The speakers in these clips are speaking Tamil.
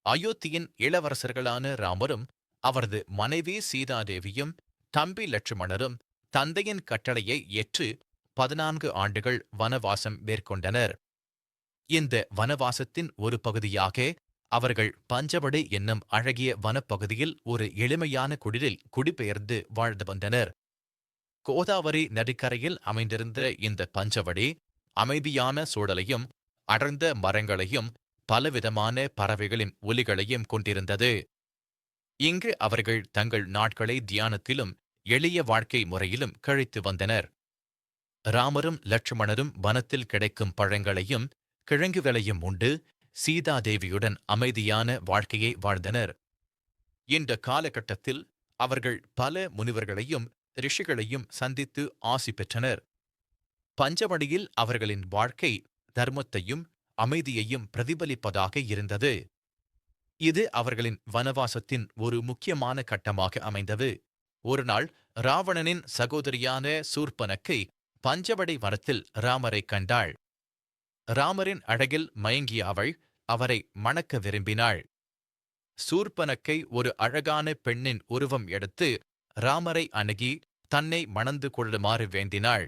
அயோத்தியின் இளவரசர்களான ராமரும் அவரது மனைவி சீதாதேவியும் தம்பி லட்சுமணரும் தந்தையின் கட்டளையை ஏற்று 14 ஆண்டுகள் வனவாசம் மேற்கொண்டனர். இந்த வனவாசத்தின் ஒரு பகுதியாக அவர்கள் பஞ்சவடி என்னும் அழகிய வனப்பகுதியில் ஒரு எளிமையான குடிலில் குடிபெயர்ந்து வாழ்ந்து வந்தனர். கோதாவரி நதிக்கரையில் அமைந்திருந்த இந்த பஞ்சவடி அமைதியான சூழலையும் அடர்ந்த மரங்களையும் பலவிதமான பறவைகளின் ஒலிகளையும் கொண்டிருந்தது. இங்கு அவர்கள் தங்கள் நாட்களை தியானத்திலும் எளிய வாழ்க்கை முறையிலும் கழித்து வந்தனர். ராமரும் லட்சுமணரும் வனத்தில் கிடைக்கும் பழங்களையும் கிழங்குகளையும் உண்டு சீதாதேவியுடன் அமைதியான வாழ்க்கையை வாழ்ந்தனர். இந்த காலகட்டத்தில் அவர்கள் பல முனிவர்களையும் ரிஷிகளையும் சந்தித்து ஆசி பெற்றனர். பஞ்சவடியில் அவர்களின் வாழ்க்கை தர்மத்தையும் அமைதியையும் பிரதிபலிப்பதாக இருந்தது. இது அவர்களின் வனவாசத்தின் ஒரு முக்கியமான கட்டமாக அமைந்தது. ஒருநாள் ராவணனின் சகோதரியான சூர்பனக்கை பஞ்சவடி வனத்தில் ராமரை கண்டாள். ராமரின் அழகில் மயங்கிய அவள் அவரை மணக்க விரும்பினாள். சூர்பனக்கை ஒரு அழகான பெண்ணின் உருவம் எடுத்து ராமரை அணுகி தன்னை மணந்து கொள்ளுமாறு வேண்டினாள்.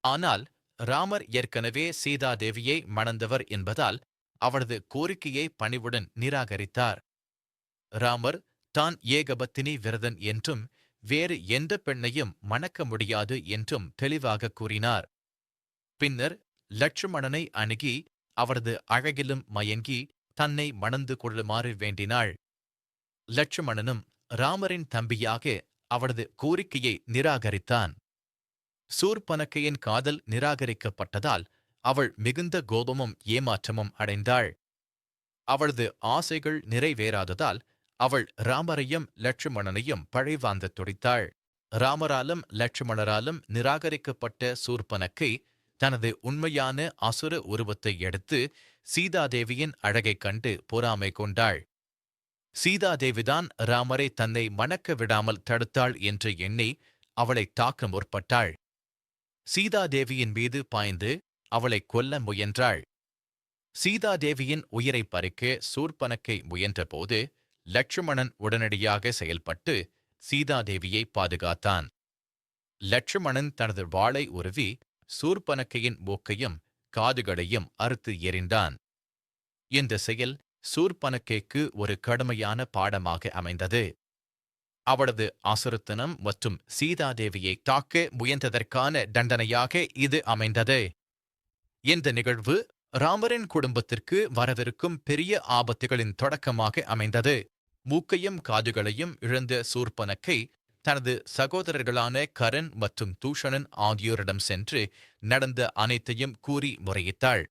ஆனால் ராமர் ஏற்கனவே சீதாதேவியை மணந்தவர் என்பதால் அவளது கோரிக்கையை பணிவுடன் நிராகரித்தார். ராமர் தான் ஏகபத்தினி விரதன் என்றும் வேறு எந்த பெண்ணையும் மணக்க முடியாது என்றும் தெளிவாக கூறினார். பின்னர் லட்சுமணனை அணுகி அவரது அழகிலும் மயங்கி தன்னை மணந்து கொள்ளுமாறு வேண்டினாள். லட்சுமணனும் ராமரின் தம்பியாக அவரது கோரிக்கையை நிராகரித்தான். சூர்பனக்கையின் காதல் நிராகரிக்கப்பட்டதால் அவள் மிகுந்த கோபமும் ஏமாற்றமும் அடைந்தாள். அவளது ஆசைகள் நிறைவேறாததால் அவள் ராமரையும் லட்சுமணனையும் பழிவாங்கத் துடித்தாள். ராமராலும் லட்சுமணராலும் நிராகரிக்கப்பட்ட சூர்பனக்கை தனது உண்மையான அசுர உருவத்தை எடுத்து சீதாதேவியின் அழகைக் கண்டு பொறாமை கொண்டாள். சீதாதேவிதான் ராமரை தன்னை மணக்க விடாமல் தடுத்தாள் என்று எண்ணி அவளை தாக்க முற்பட்டாள். சீதாதேவியின் மீது பாய்ந்து அவளை கொல்ல முயன்றாள். சீதாதேவியின் உயிரை பறிக்க சூர்பனக்கை முயன்றபோது லட்சுமணன் உடனடியாக செயல்பட்டு சீதாதேவியை பாதுகாத்தான். லட்சுமணன் தனது வாளை உருவி சூர்பனக்கையின் மூக்கையும் காதுகளையும் அறுத்து எறிந்தான். இந்த செயல் சூர்பனக்கைக்கு ஒரு கடுமையான பாடமாக அமைந்தது. அவளது அசுரத்தனம் மற்றும் சீதாதேவியை தாக்க முயன்றதற்கான தண்டனையாக இது அமைந்தது. இந்த நிகழ்வு ராமரின் குடும்பத்திற்கு வரவிருக்கும் பெரிய ஆபத்துகளின் தொடக்கமாக அமைந்தது. மூக்கையும் காதுகளையும் இழந்த சூர்பனக்கை தனது சகோதரர்களான கரன் மற்றும் தூஷணன் ஆகியோரிடம் சென்று நடந்த அனைத்தையும் கூறி முறையிட்டாள்.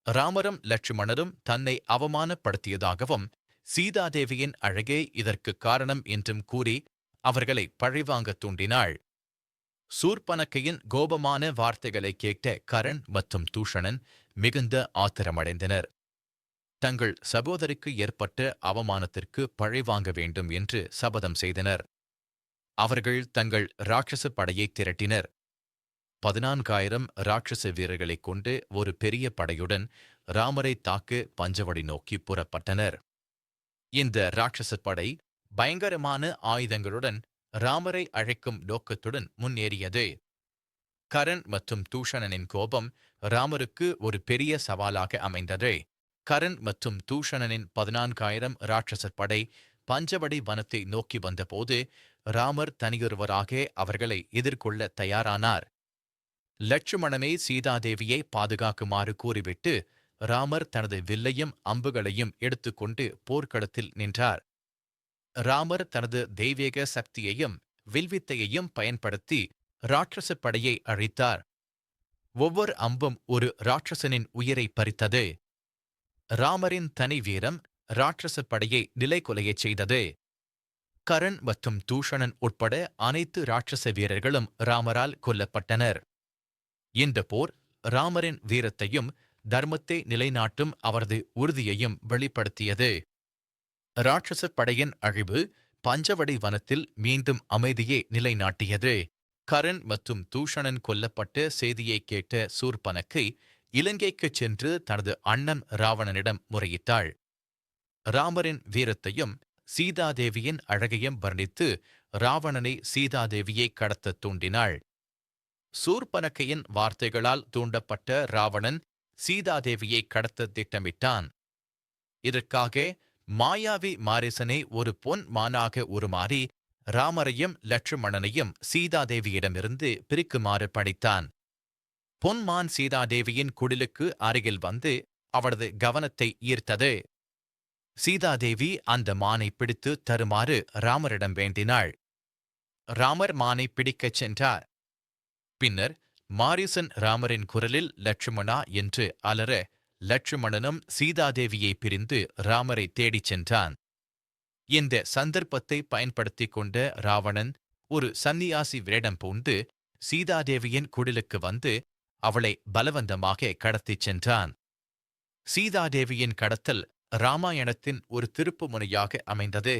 ராமரும் லட்சுமணரும் தன்னை அவமானப்படுத்தியதாகவும் சீதாதேவியின் அழகே இதற்குக் காரணம் என்றும் கூறி அவர்களை பழிவாங்கத் தூண்டினாள். சூர்பனக்கையின் கோபமான வார்த்தைகளை கேட்ட கரண் மற்றும் தூஷணன் மிகுந்த ஆத்திரமடைந்தனர். தங்கள் சகோதரிக்கு ஏற்பட்ட அவமானத்திற்கு பழிவாங்க வேண்டும் என்று சபதம் செய்தனர். அவர்கள் தங்கள் ராட்சச படையை திரட்டினர். 14,000 ராட்சச வீரர்களைக் கொண்டு ஒரு பெரிய படையுடன் ராமரை தாக்க பஞ்சவடி நோக்கி புறப்பட்டனர். இந்த ராட்சச படை பயங்கரமான ஆயுதங்களுடன் ராமரை அழைக்கும் நோக்கத்துடன் முன்னேறியது. கரண் மற்றும் தூஷணனின் கோபம் ராமருக்கு ஒரு பெரிய சவாலாக அமைந்தது. கரண் மற்றும் தூஷணனின் 14,000 ராட்சசர் படை பஞ்சவடி வனத்தை நோக்கி வந்தபோது ராமர் தனியொருவராக அவர்களை எதிர்கொள்ள தயாரானார். லட்சுமணனை சீதாதேவியை பாதுகாக்குமாறு கூறிவிட்டு ராமர் தனது வில்லையும் அம்புகளையும் எடுத்துக்கொண்டு போர்க்களத்தில் நின்றார். ராமர் தனது தெய்வீக சக்தியையும் வில்வித்தையையும் பயன்படுத்தி ராட்சச படையை அழித்தார். ஒவ்வொரு அம்பும் ஒரு ராட்சசனின் உயிரை பறித்தது. ராமரின் தனி வீரம் ராட்சச படையை நிலைகுலையச் செய்தது. கரண் மற்றும் தூஷணன் உட்பட அனைத்து ராட்சச வீரர்களும் ராமரால் கொல்லப்பட்டனர். இந்த போர் ராமரின் வீரத்தையும் தர்மத்தை நிலைநாட்டும் அவரது உறுதியையும் வெளிப்படுத்தியது. ராட்சச படையின் அழிவு பஞ்சவடி வனத்தில் மீண்டும் அமைதியை நிலைநாட்டியது. கரண் மற்றும் தூஷணன் கொல்லப்பட்ட செய்தியைக் கேட்ட சூர்பனக்கை இலங்கைக்குச் சென்று தனது அண்ணன் ராவணனிடம் முறையிட்டாள். ராமரின் வீரத்தையும் சீதாதேவியின் அழகையும் வர்ணித்து ராவணனை சீதாதேவியை கடத்தத் தூண்டினாள். சூர்பனகையின் வார்த்தைகளால் தூண்டப்பட்ட ராவணன் சீதாதேவியை கடத்தத் திட்டமிட்டான். இதற்காக மாயாவி மாரிசனை ஒரு பொன் மானாக உருமாறி ராமரையும் லட்சுமணனையும் சீதாதேவியிடமிருந்து பிரிக்குமாறு பணித்தான். பொன்மான் சீதாதேவியின் குடிலுக்கு அருகில் வந்து அவளது கவனத்தை ஈர்த்தது. சீதாதேவி அந்த மானை பிடித்து தருமாறு ராமரிடம் வேண்டினாள். ராமர் மானை பிடிக்கச் சென்றார். பின்னர் மாரிசன் ராமரின் குரலில் லட்சுமணா என்று அலற லட்சுமணனும் சீதாதேவியை பிரிந்து ராமரை தேடிச் சென்றான். இந்த சந்தர்ப்பத்தை பயன்படுத்திக் கொண்ட ராவணன் ஒரு சந்நியாசி வேடம் பூண்டு சீதாதேவியின் குடிலுக்கு வந்து அவளை பலவந்தமாக கடத்திச் சென்றான். சீதாதேவியின் கடத்தல் இராமாயணத்தின் ஒரு திருப்புமுனையாக அமைந்தது.